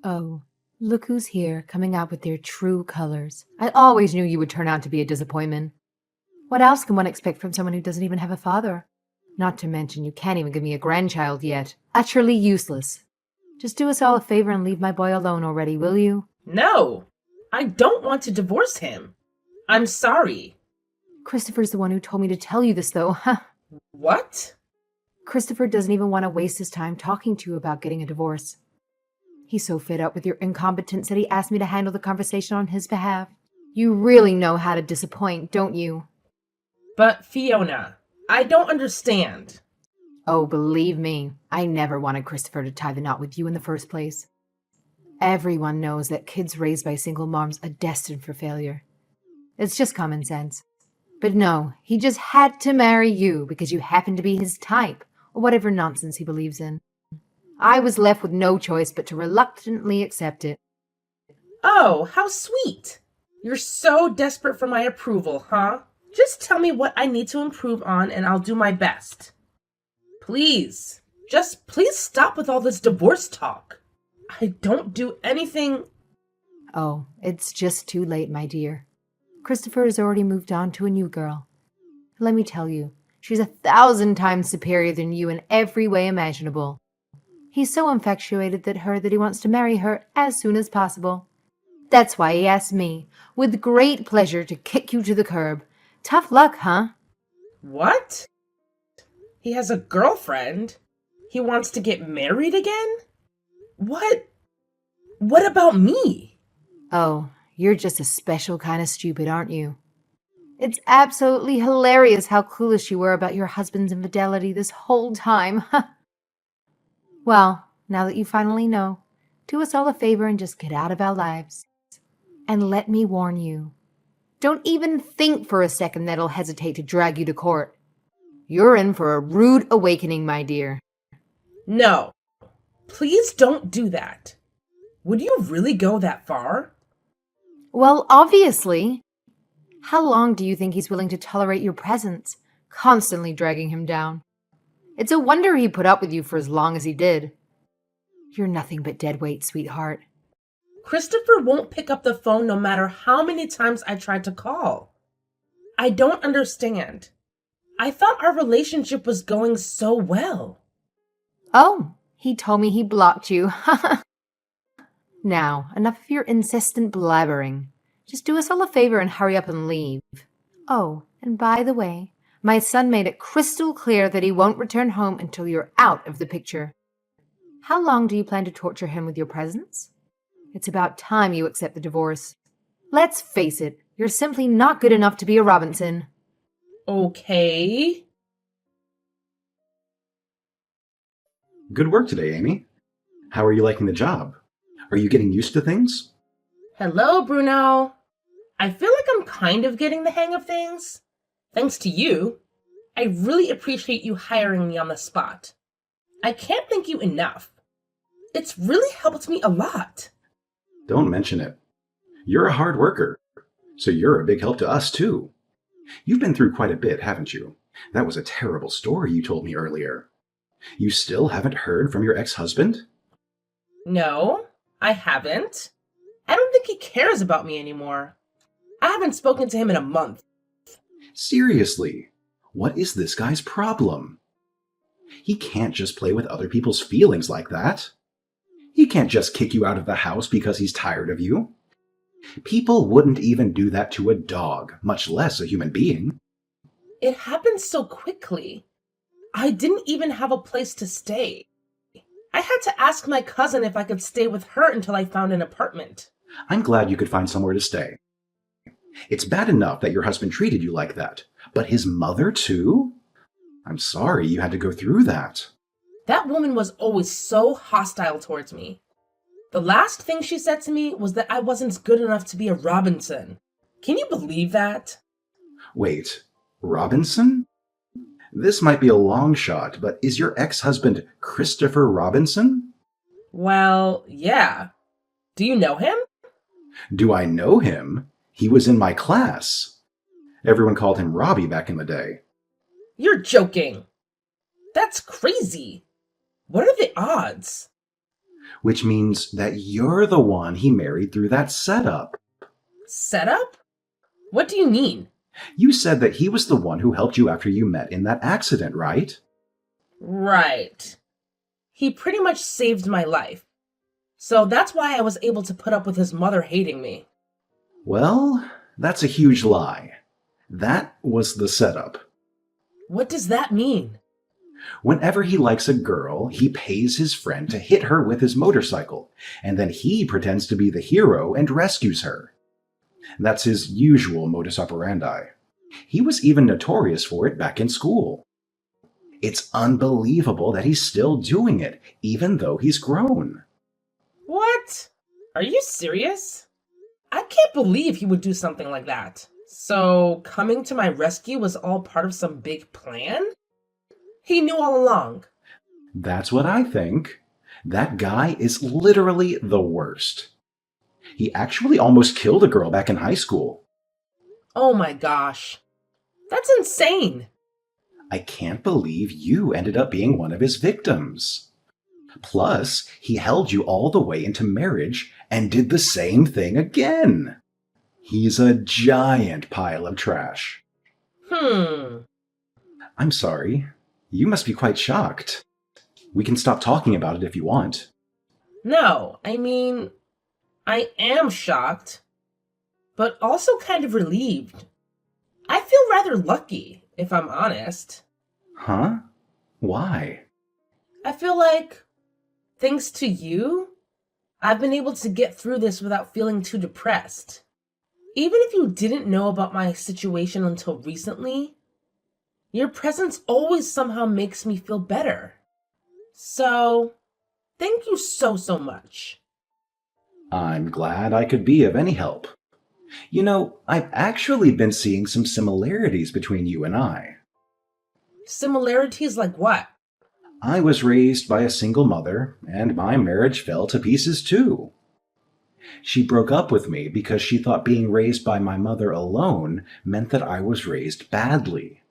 Oh, look who's here, coming out with their true colors. I always knew you would turn out to be a disappointment. What else can one expect from someone who doesn't even have a father? Not to mention, you can't even give me a grandchild yet. Utterly useless. Just do us all a favor and leave my boy alone already, will you? No, I don't want to divorce him. I'm sorry. Christopher's the one who told me to tell you this, though. What? Christopher doesn't even want to waste his time talking to you about getting a divorce. He's so fed up with your incompetence that he asked me to handle the conversation on his behalf. You really know how to disappoint, don't you? But Fiona, I don't understand. Oh, believe me, I never wanted Christopher to tie the knot with you in the first place. Everyone knows that kids raised by single moms are destined for failure. It's just common sense. But no, he just had to marry you because you happen to be his type, or whatever nonsense he believes in. I was left with no choice but to reluctantly accept it. Oh, how sweet. You're so desperate for my approval, huh? Just tell me what I need to improve on and I'll do my best. Please, just please stop with all this divorce talk. I don't do anything. Oh, it's just too late, my dear. Christopher has already moved on to a new girl. Let me tell you, she's 1,000 times superior than you in every way imaginable. He's so infatuated that he wants to marry her as soon as possible. That's why he asked me, with great pleasure, to kick you to the curb. Tough luck, huh? What? He has a girlfriend? He wants to get married again? What? What about me? Oh, you're just a special kind of stupid, aren't you? It's absolutely hilarious how clueless you were about your husband's infidelity this whole time. Well, now that you finally know, do us all a favor and just get out of our lives. And let me warn you, don't even think for a second that I'll hesitate to drag you to court. You're in for a rude awakening, my dear. No, please don't do that. Would you really go that far? Well, obviously. How long do you think he's willing to tolerate your presence, constantly dragging him down? It's a wonder he put up with you for as long as he did. You're nothing but dead weight, sweetheart. Christopher won't pick up the phone no matter how many times I tried to call. I don't understand. I thought our relationship was going so well. Oh, he told me he blocked you. Now, enough of your insistent blabbering. Just do us all a favor and hurry up and leave. Oh, and by the way, my son made it crystal clear that he won't return home until you're out of the picture. How long do you plan to torture him with your presence? It's about time you accept the divorce. Let's face it, you're simply not good enough to be a Robinson. Okay. Good work today, Amy. How are you liking the job? Are you getting used to things? Hello, Bruno. I feel like I'm kind of getting the hang of things. Thanks to you. I really appreciate you hiring me on the spot. I can't thank you enough. It's really helped me a lot. Don't mention it. You're a hard worker, so you're a big help to us, too. You've been through quite a bit, haven't you? That was a terrible story you told me earlier. You still haven't heard from your ex-husband? No, I haven't. I don't think he cares about me anymore. I haven't spoken to him in a month. Seriously, what is this guy's problem? He can't just play with other people's feelings like that. He can't just kick you out of the house because he's tired of you. People wouldn't even do that to a dog, much less a human being. It happened so quickly. I didn't even have a place to stay. I had to ask my cousin if I could stay with her until I found an apartment. I'm glad you could find somewhere to stay. It's bad enough that your husband treated you like that, but his mother too? I'm sorry you had to go through that. That woman was always so hostile towards me. The last thing she said to me was that I wasn't good enough to be a Robinson. Can you believe that? Wait, Robinson? This might be a long shot, but is your ex-husband Christopher Robinson? Well, yeah. Do you know him? Do I know him? He was in my class. Everyone called him Robbie back in the day. You're joking. That's crazy. What are the odds? which means that you're the one he married through that setup. Setup? What do you mean? You said that he was the one who helped you after you met in that accident, right? Right. He pretty much saved my life. So that's why I was able to put up with his mother hating me. Well, that's a huge lie. That was the setup. What does that mean? Whenever he likes a girl, he pays his friend to hit her with his motorcycle, and then he pretends to be the hero and rescues her. That's his usual modus operandi. He was even notorious for it back in school. It's unbelievable that he's still doing it, even though he's grown. What? Are you serious? I can't believe he would do something like that. So, coming to my rescue was all part of some big plan? He knew all along. That's what I think. That guy is literally the worst. He actually almost killed a girl back in high school. Oh my gosh. That's insane. I can't believe you ended up being one of his victims. Plus, he held you all the way into marriage and did the same thing again. He's a giant pile of trash. I'm sorry. You must be quite shocked. We can stop talking about it if you want. No, I mean, I am shocked, but also kind of relieved. I feel rather lucky, if I'm honest. Huh? Why? I feel like, thanks to you, I've been able to get through this without feeling too depressed. Even if you didn't know about my situation until recently, your presence always somehow makes me feel better. So, thank you so much. I'm glad I could be of any help. You know, I've actually been seeing some similarities between you and I. Similarities like what? I was raised by a single mother, and my marriage fell to pieces too. She broke up with me because she thought being raised by my mother alone meant that I was raised badly.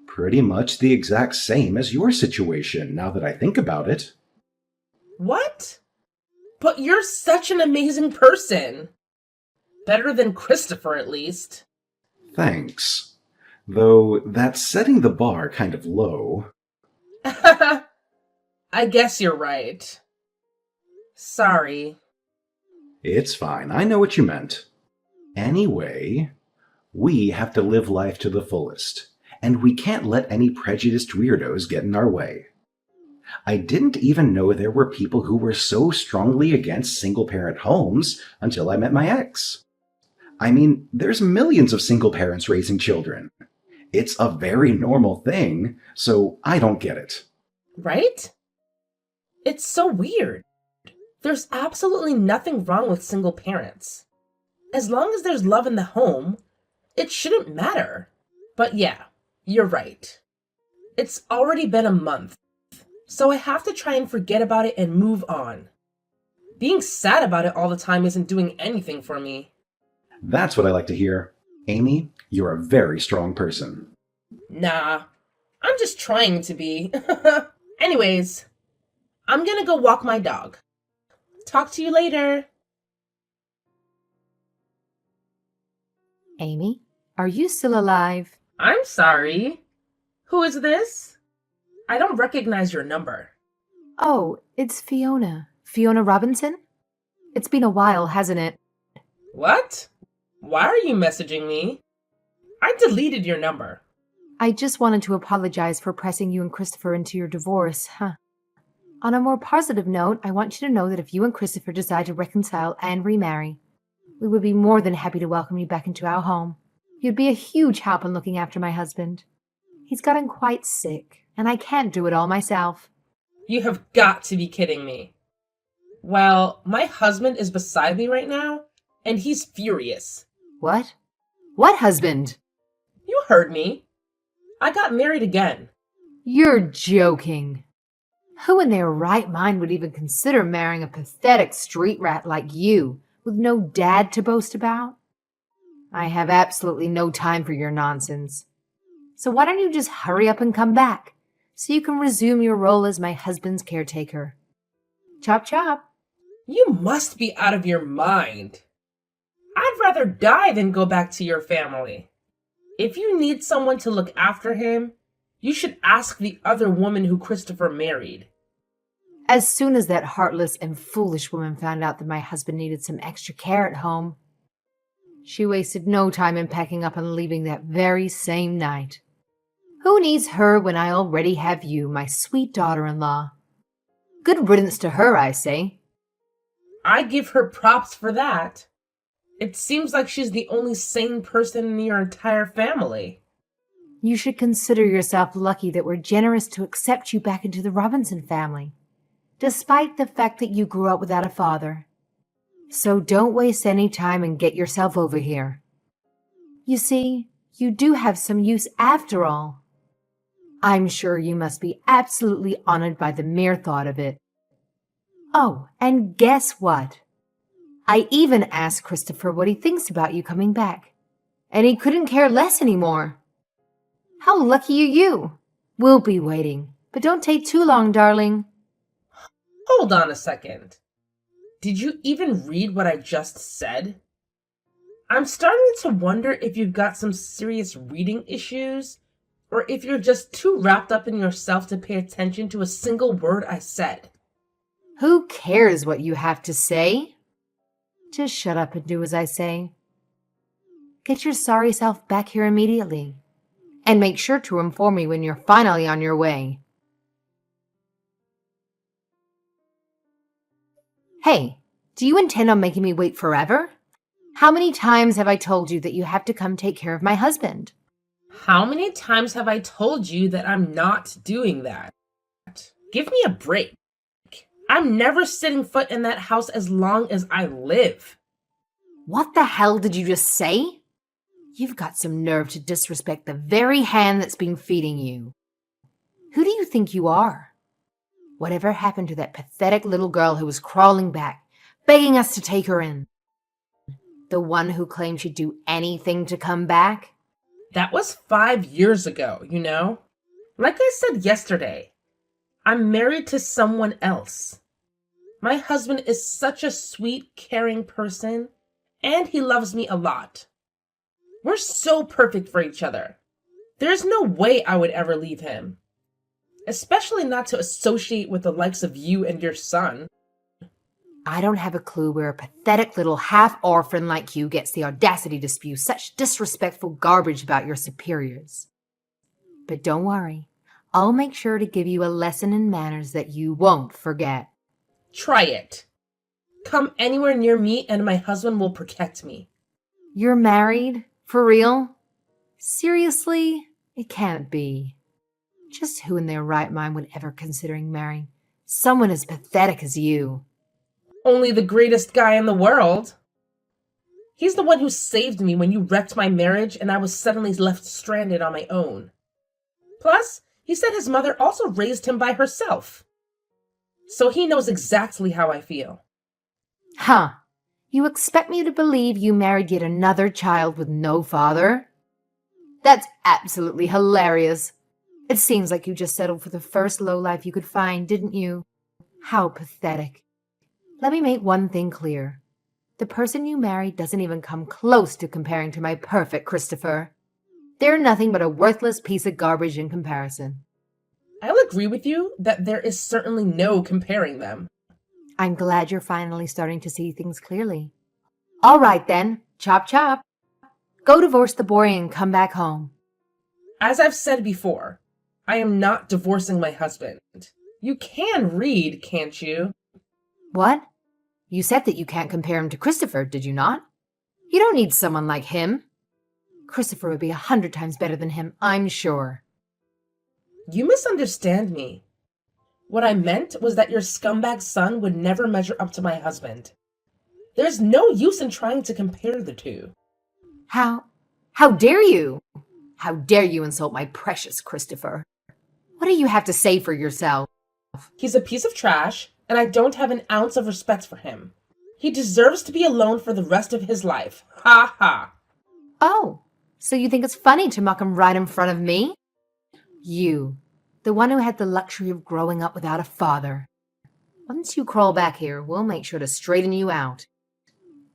Pretty much the exact same as your situation, now that I think about it. What? But you're such an amazing person. Better than Christopher, at least. Thanks. Though that's setting the bar kind of low. I guess you're right. Sorry. It's fine, I know what you meant. Anyway, we have to live life to the fullest, and we can't let any prejudiced weirdos get in our way. I didn't even know there were people who were so strongly against single-parent homes until I met my ex. I mean, there's millions of single parents raising children. It's a very normal thing, so I don't get it. Right? It's so weird. There's absolutely nothing wrong with single parents. As long as there's love in the home, it shouldn't matter. But yeah, you're right. It's already been a month, so I have to try and forget about it and move on. Being sad about it all the time isn't doing anything for me. That's what I like to hear. Amy, you're a very strong person. Nah, I'm just trying to be. Anyways, I'm gonna go walk my dog. Talk to you later. Amy, are you still alive? I'm sorry. Who is this? I don't recognize your number. Oh, it's Fiona. Fiona Robinson? It's been a while, hasn't it? What? Why are you messaging me? I deleted your number. I just wanted to apologize for pressing you and Christopher into your divorce, On a more positive note, I want you to know that if you and Christopher decide to reconcile and remarry, we would be more than happy to welcome you back into our home. You'd be a huge help in looking after my husband. He's gotten quite sick, and I can't do it all myself. You have got to be kidding me. Well, my husband is beside me right now, and he's furious. What? What husband? You heard me. I got married again. You're joking. Who in their right mind would even consider marrying a pathetic street rat like you, with no dad to boast about? I have absolutely no time for your nonsense. So why don't you just hurry up and come back, so you can resume your role as my husband's caretaker? Chop chop. You must be out of your mind. I'd rather die than go back to your family. If you need someone to look after him, you should ask the other woman who Christopher married. As soon as that heartless and foolish woman found out that my husband needed some extra care at home, she wasted no time in packing up and leaving that very same night. Who needs her when I already have you, my sweet daughter-in-law? Good riddance to her, I say. I give her props for that. It seems like she's the only sane person in your entire family. You should consider yourself lucky that we're generous to accept you back into the Robinson family, despite the fact that you grew up without a father. So don't waste any time and get yourself over here. You see, you do have some use after all. I'm sure you must be absolutely honored by the mere thought of it. Oh, and guess what? I even asked Christopher what he thinks about you coming back, and he couldn't care less anymore. How lucky are you? We'll be waiting, but don't take too long, darling. Hold on a second. Did you even read what I just said? I'm starting to wonder if you've got some serious reading issues, or if you're just too wrapped up in yourself to pay attention to a single word I said. Who cares what you have to say? Just shut up and do as I say. Get your sorry self back here immediately, and make sure to inform me when you're finally on your way. Hey, do you intend on making me wait forever? How many times have I told you that you have to come take care of my husband? How many times have I told you that I'm not doing that? Give me a break. I'm never setting foot in that house as long as I live. What the hell did you just say? You've got some nerve to disrespect the very hand that's been feeding you. Who do you think you are? Whatever happened to that pathetic little girl who was crawling back, begging us to take her in? The one who claimed she'd do anything to come back? That was 5 years ago, you know? Like I said yesterday, I'm married to someone else. My husband is such a sweet, caring person, and he loves me a lot. We're so perfect for each other. There's no way I would ever leave him. Especially not to associate with the likes of you and your son. I don't have a clue where a pathetic little half-orphan like you gets the audacity to spew such disrespectful garbage about your superiors. But don't worry, I'll make sure to give you a lesson in manners that you won't forget. Try it. Come anywhere near me and my husband will protect me. You're married? For real? Seriously? It can't be. Just who in their right mind would ever considering marrying someone as pathetic as you? Only the greatest guy in the world. He's the one who saved me when you wrecked my marriage and I was suddenly left stranded on my own. Plus, he said his mother also raised him by herself. So he knows exactly how I feel. Huh. You expect me to believe you married yet another child with no father? That's absolutely hilarious. It seems like you just settled for the first lowlife you could find, didn't you? How pathetic. Let me make one thing clear. The person you married doesn't even come close to comparing to my perfect Christopher. They're nothing but a worthless piece of garbage in comparison. I'll agree with you that there is certainly no comparing them. I'm glad you're finally starting to see things clearly. All right then, chop chop. Go divorce the boy and come back home. As I've said before, I am not divorcing my husband. You can read, can't you? What? You said that you can't compare him to Christopher, did you not? You don't need someone like him. Christopher would be 100 times better than him, I'm sure. You misunderstand me. What I meant was that your scumbag son would never measure up to my husband. There's no use in trying to compare the two. How dare you? How dare you insult my precious Christopher? What do you have to say for yourself? He's a piece of trash, and I don't have an ounce of respect for him. He deserves to be alone for the rest of his life. Ha ha. Oh, so you think it's funny to mock him right in front of me? You, the one who had the luxury of growing up without a father. Once you crawl back here, we'll make sure to straighten you out.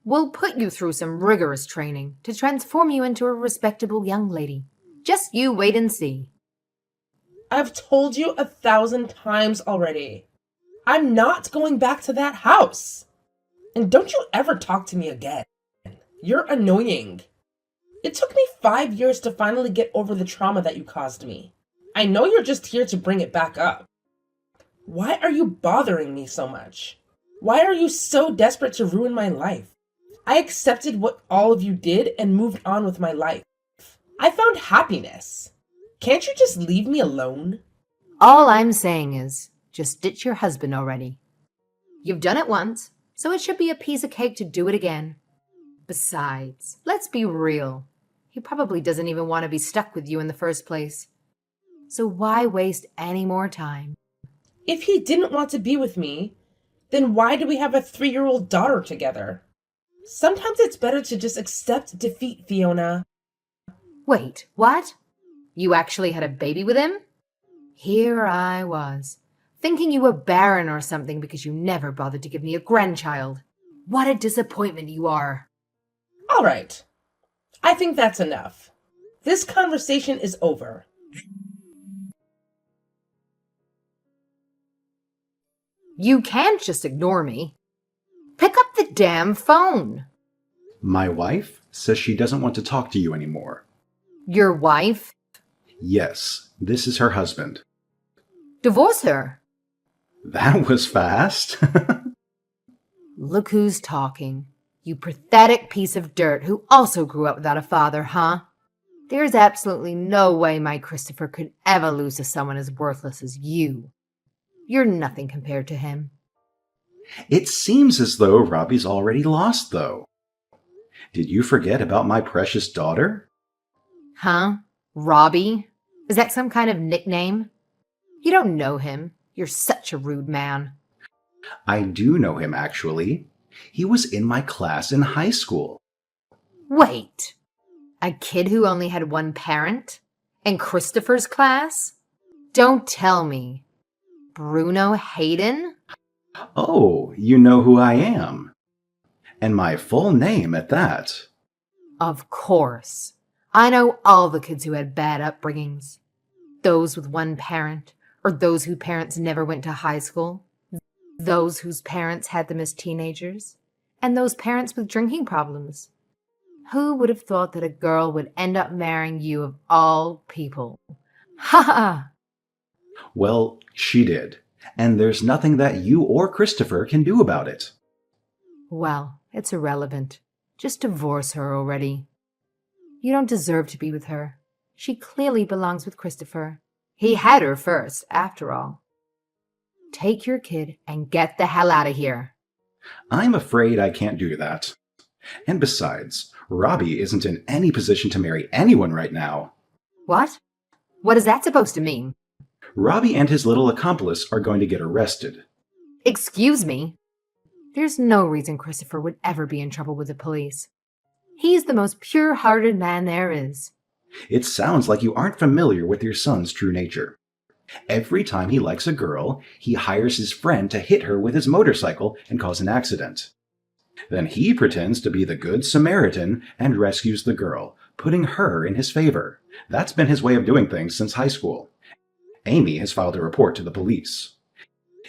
We'll put you through some rigorous training to transform you into a respectable young lady. Just you wait and see. I've told you 1,000 times already. I'm not going back to that house. And don't you ever talk to me again. You're annoying. It took me 5 years to finally get over the trauma that you caused me. I know you're just here to bring it back up. Why are you bothering me so much? Why are you so desperate to ruin my life? I accepted what all of you did and moved on with my life. I found happiness. Can't you just leave me alone? All I'm saying is, just ditch your husband already. You've done it once, so it should be a piece of cake to do it again. Besides, let's be real. He probably doesn't even want to be stuck with you in the first place. So why waste any more time? If he didn't want to be with me, then why do we have a 3-year-old daughter together? Sometimes it's better to just accept defeat, Fiona. Wait, what? You actually had a baby with him? Here I was, thinking you were barren or something because you never bothered to give me a grandchild. What a disappointment you are. All right. I think that's enough. This conversation is over. You can't just ignore me. Pick up the damn phone. My wife says she doesn't want to talk to you anymore. Your wife? Yes, this is her husband. Divorce her. That was fast. Look who's talking. You pathetic piece of dirt who also grew up without a father, huh? There's absolutely no way my Christopher could ever lose to someone as worthless as you. You're nothing compared to him. It seems as though Robbie's already lost, though. Did you forget about my precious daughter? Huh? Robbie? Is that some kind of nickname? You don't know him. You're such a rude man. I do know him, actually. He was in my class in high school. Wait. A kid who only had one parent? In Christopher's class? Don't tell me. Bruno Hayden? Oh, you know who I am. And my full name at that. Of course. I know all the kids who had bad upbringings. Those with one parent, or those whose parents never went to high school. Those whose parents had them as teenagers. And those parents with drinking problems. Who would have thought that a girl would end up marrying you of all people? Ha ha! Well, she did. And there's nothing that you or Christopher can do about it. Well, it's irrelevant. Just divorce her already. You don't deserve to be with her. She clearly belongs with Christopher. He had her first, after all. Take your kid and get the hell out of here. I'm afraid I can't do that. And besides, Robbie isn't in any position to marry anyone right now. What? What is that supposed to mean? Robbie and his little accomplice are going to get arrested. Excuse me? There's no reason Christopher would ever be in trouble with the police. He's the most pure-hearted man there is. It sounds like you aren't familiar with your son's true nature. Every time he likes a girl, he hires his friend to hit her with his motorcycle and cause an accident. Then he pretends to be the Good Samaritan and rescues the girl, putting her in his favor. That's been his way of doing things since high school. Amy has filed a report to the police.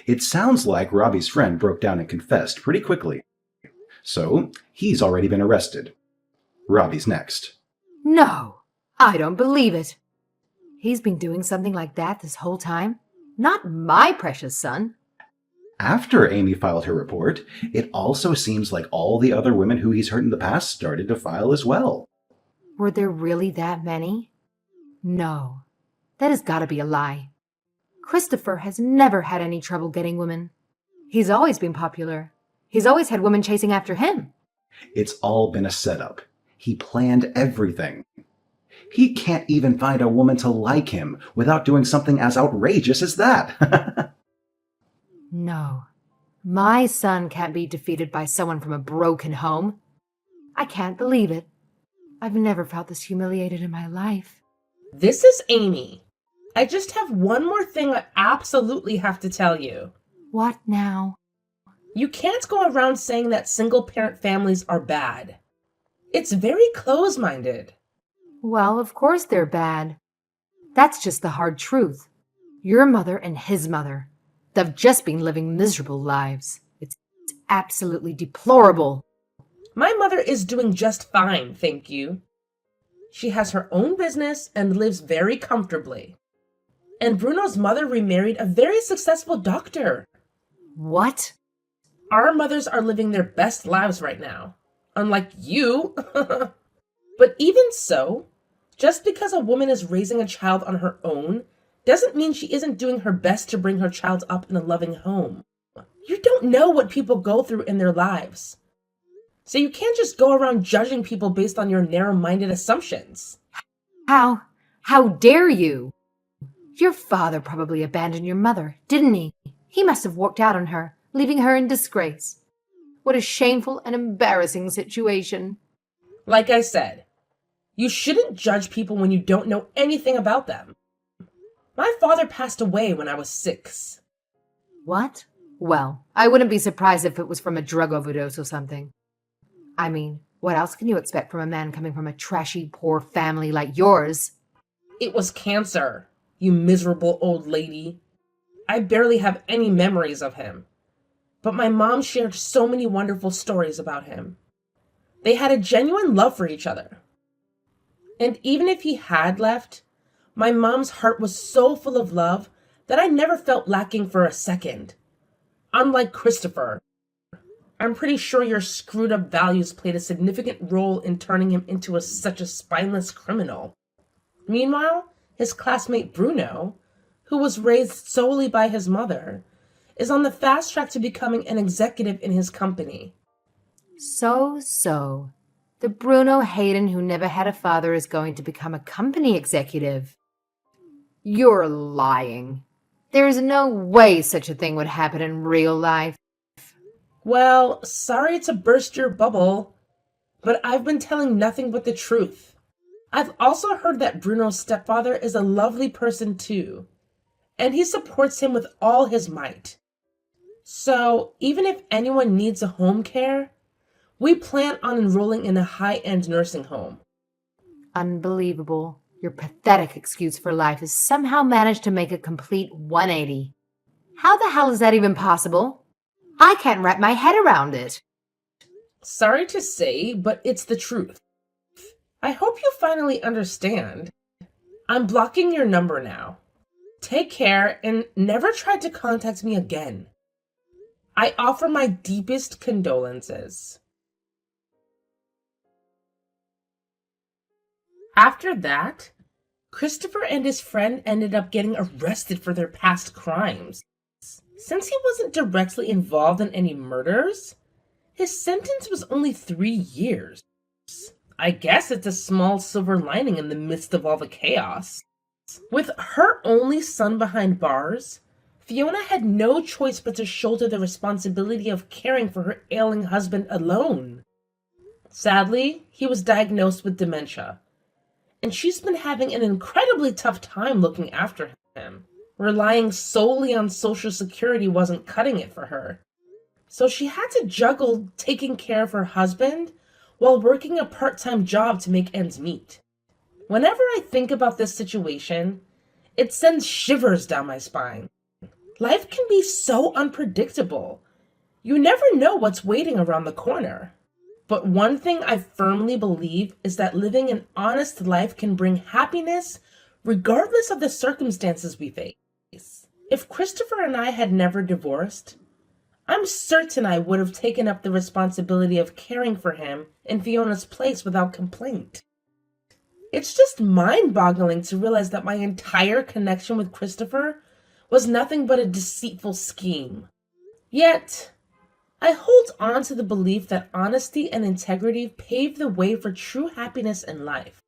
It sounds like Robbie's friend broke down and confessed pretty quickly. So, he's already been arrested. Robbie's next. No, I don't believe it. He's been doing something like that this whole time? Not my precious son. After Amy filed her report, it also seems like all the other women who he's hurt in the past started to file as well. Were there really that many? No, that has got to be a lie. Christopher has never had any trouble getting women. He's always been popular. He's always had women chasing after him. It's all been a setup. He planned everything. He can't even find a woman to like him without doing something as outrageous as that. No, my son can't be defeated by someone from a broken home. I can't believe it. I've never felt this humiliated in my life. This is Amy. I just have one more thing I absolutely have to tell you. What now? You can't go around saying that single-parent families are bad. It's very close-minded. Well, of course they're bad. That's just the hard truth. Your mother and his mother. They've just been living miserable lives. It's absolutely deplorable. My mother is doing just fine, thank you. She has her own business and lives very comfortably. And Bruno's mother remarried a very successful doctor. What? Our mothers are living their best lives right now. Unlike you. But even so, just because a woman is raising a child on her own doesn't mean she isn't doing her best to bring her child up in a loving home. You don't know what people go through in their lives. So you can't just go around judging people based on your narrow-minded assumptions. How dare you? Your father probably abandoned your mother, didn't he? He must have walked out on her, leaving her in disgrace. What a shameful and embarrassing situation. Like I said, you shouldn't judge people when you don't know anything about them. My father passed away when I was 6. What? Well, I wouldn't be surprised if it was from a drug overdose or something. I mean, what else can you expect from a man coming from a trashy, poor family like yours? It was cancer, you miserable old lady. I barely have any memories of him. But my mom shared so many wonderful stories about him. They had a genuine love for each other. And even if he had left, my mom's heart was so full of love that I never felt lacking for a second. Unlike Christopher, I'm pretty sure your screwed up values played a significant role in turning him into such a spineless criminal. Meanwhile, his classmate Bruno, who was raised solely by his mother, is on the fast track to becoming an executive in his company. So. The Bruno Hayden who never had a father is going to become a company executive. You're lying. There is no way such a thing would happen in real life. Well, sorry to burst your bubble, but I've been telling nothing but the truth. I've also heard that Bruno's stepfather is a lovely person too, and he supports him with all his might. So, even if anyone needs a home care, we plan on enrolling in a high-end nursing home. Unbelievable. Your pathetic excuse for life has somehow managed to make a complete 180. How the hell is that even possible? I can't wrap my head around it. Sorry to say, but it's the truth. I hope you finally understand. I'm blocking your number now. Take care and never try to contact me again. I offer my deepest condolences. After that, Christopher and his friend ended up getting arrested for their past crimes. Since he wasn't directly involved in any murders, his sentence was only 3 years. I guess it's a small silver lining in the midst of all the chaos. With her only son behind bars, Fiona had no choice but to shoulder the responsibility of caring for her ailing husband alone. Sadly, he was diagnosed with dementia, and she's been having an incredibly tough time looking after him. Relying solely on Social Security wasn't cutting it for her. So she had to juggle taking care of her husband while working a part-time job to make ends meet. Whenever I think about this situation, it sends shivers down my spine. Life can be so unpredictable. You never know what's waiting around the corner. But one thing I firmly believe is that living an honest life can bring happiness regardless of the circumstances we face. If Christopher and I had never divorced, I'm certain I would have taken up the responsibility of caring for him in Fiona's place without complaint. It's just mind-boggling to realize that my entire connection with Christopher was nothing but a deceitful scheme. Yet, I hold on to the belief that honesty and integrity pave the way for true happiness in life.